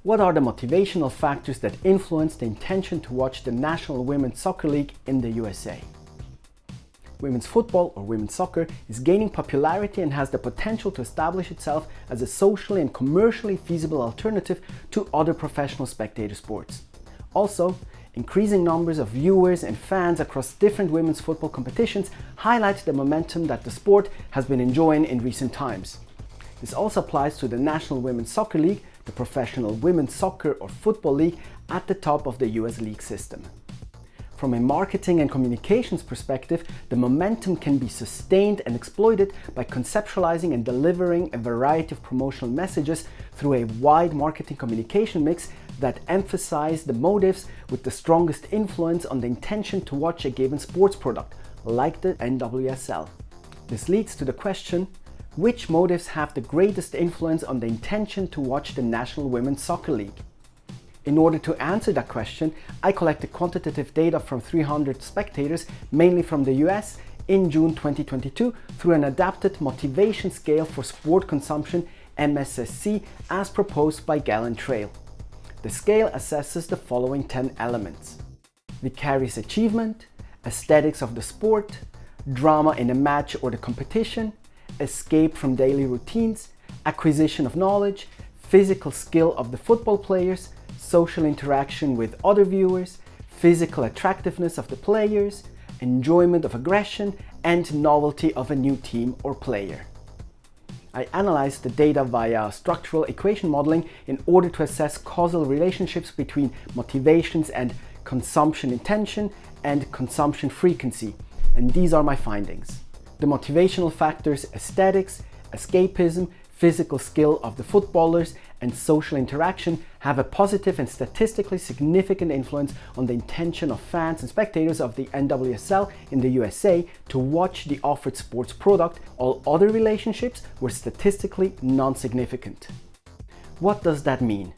What are the motivational factors that influence the intention to watch the National Women's Soccer League in the USA? Women's football, or women's soccer, is gaining popularity and has the potential to establish itself as a socially and commercially feasible alternative to other professional spectator sports. Also, increasing numbers of viewers and fans across different women's football competitions highlight the momentum that the sport has been enjoying in recent times. This also applies to the National Women's Soccer League, the professional women's soccer or football league at the top of the US league system. From a marketing and communications perspective, the momentum can be sustained and exploited by conceptualizing and delivering a variety of promotional messages through a wide marketing communication mix that emphasize the motives with the strongest influence on the intention to watch a given sports product, like the NWSL. This leads to the question, which motives have the greatest influence on the intention to watch the National Women's Soccer League? In order to answer that question, I collected quantitative data from 300 spectators, mainly from the US, in June 2022 through an adapted motivation scale for sport consumption, MSSC, as proposed by Galen Trail. The scale assesses the following 10 elements: vicarious achievement, aesthetics of the sport, drama in a match or the competition, escape from daily routines, acquisition of knowledge, physical skill of the football players, social interaction with other viewers, physical attractiveness of the players, enjoyment of aggression, and novelty of a new team or player. I analyzed the data via structural equation modeling in order to assess causal relationships between motivations and consumption intention and consumption frequency, and these are my findings. The motivational factors aesthetics, escapism, physical skill of the footballers, and social interaction have a positive and statistically significant influence on the intention of fans and spectators of the NWSL in the USA to watch the offered sports product. All other relationships were statistically non-significant. What does that mean?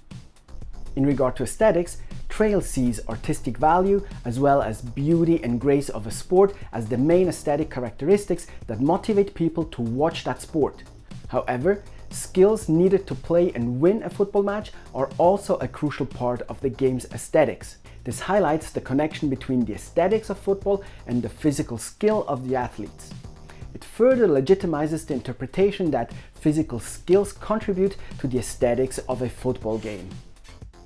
In regard to aesthetics, Trail sees artistic value as well as beauty and grace of a sport as the main aesthetic characteristics that motivate people to watch that sport. However, skills needed to play and win a football match are also a crucial part of the game's aesthetics. This highlights the connection between the aesthetics of football and the physical skill of the athletes. It further legitimizes the interpretation that physical skills contribute to the aesthetics of a football game.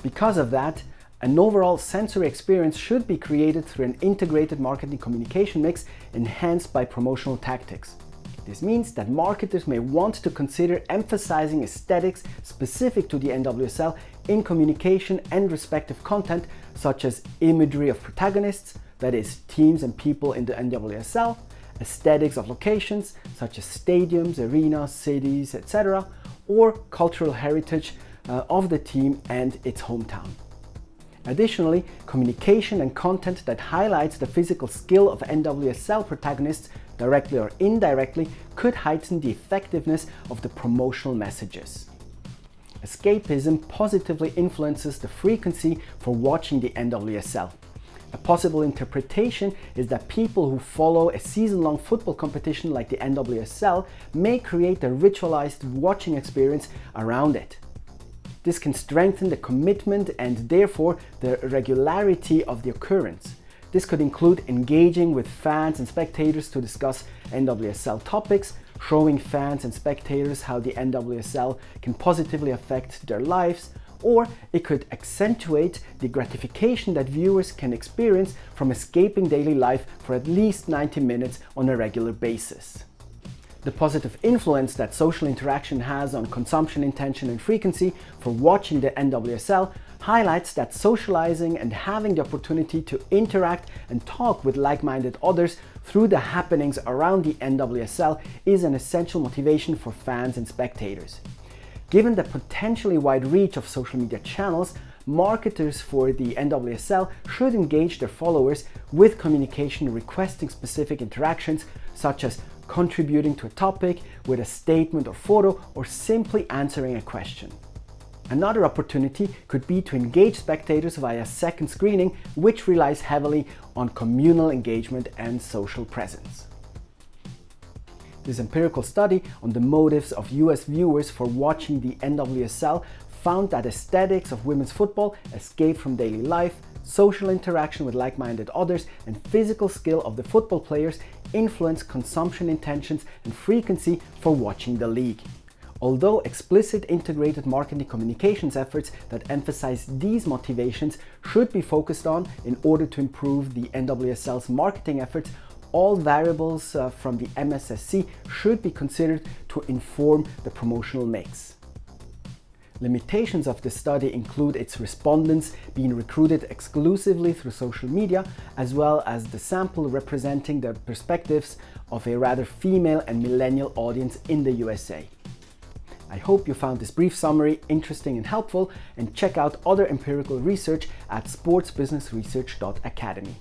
Because of that, an overall sensory experience should be created through an integrated marketing communication mix enhanced by promotional tactics. This means that marketers may want to consider emphasizing aesthetics specific to the NWSL in communication and respective content, such as imagery of protagonists, that is, teams and people in the NWSL, aesthetics of locations, such as stadiums, arenas, cities, etc., or cultural heritage of the team and its hometown. Additionally, communication and content that highlights the physical skill of NWSL protagonists, directly or indirectly, could heighten the effectiveness of the promotional messages. Escapism positively influences the frequency for watching the NWSL. A possible interpretation is that people who follow a season-long football competition like the NWSL may create a ritualized watching experience around it. This can strengthen the commitment and therefore the regularity of the occurrence. This could include engaging with fans and spectators to discuss NWSL topics, showing fans and spectators how the NWSL can positively affect their lives, or it could accentuate the gratification that viewers can experience from escaping daily life for at least 90 minutes on a regular basis. The positive influence that social interaction has on consumption intention and frequency for watching the NWSL highlights that socializing and having the opportunity to interact and talk with like-minded others through the happenings around the NWSL is an essential motivation for fans and spectators. Given the potentially wide reach of social media channels, marketers for the NWSL should engage their followers with communication requesting specific interactions, such as contributing to a topic with a statement or photo, or simply answering a question. Another opportunity could be to engage spectators via second screening, which relies heavily on communal engagement and social presence. This empirical study on the motives of US viewers for watching the NWSL found that aesthetics of women's football, escape from daily life, social interaction with like-minded others, and physical skill of the football players influence consumption intentions and frequency for watching the league. Although explicit integrated marketing communications efforts that emphasize these motivations should be focused on in order to improve the NWSL's marketing efforts, all variables from the MSSC should be considered to inform the promotional mix. Limitations of the study include its respondents being recruited exclusively through social media, as well as the sample representing the perspectives of a rather female and millennial audience in the USA. I hope you found this brief summary interesting and helpful, and check out other empirical research at sportsbusinessresearch.academy.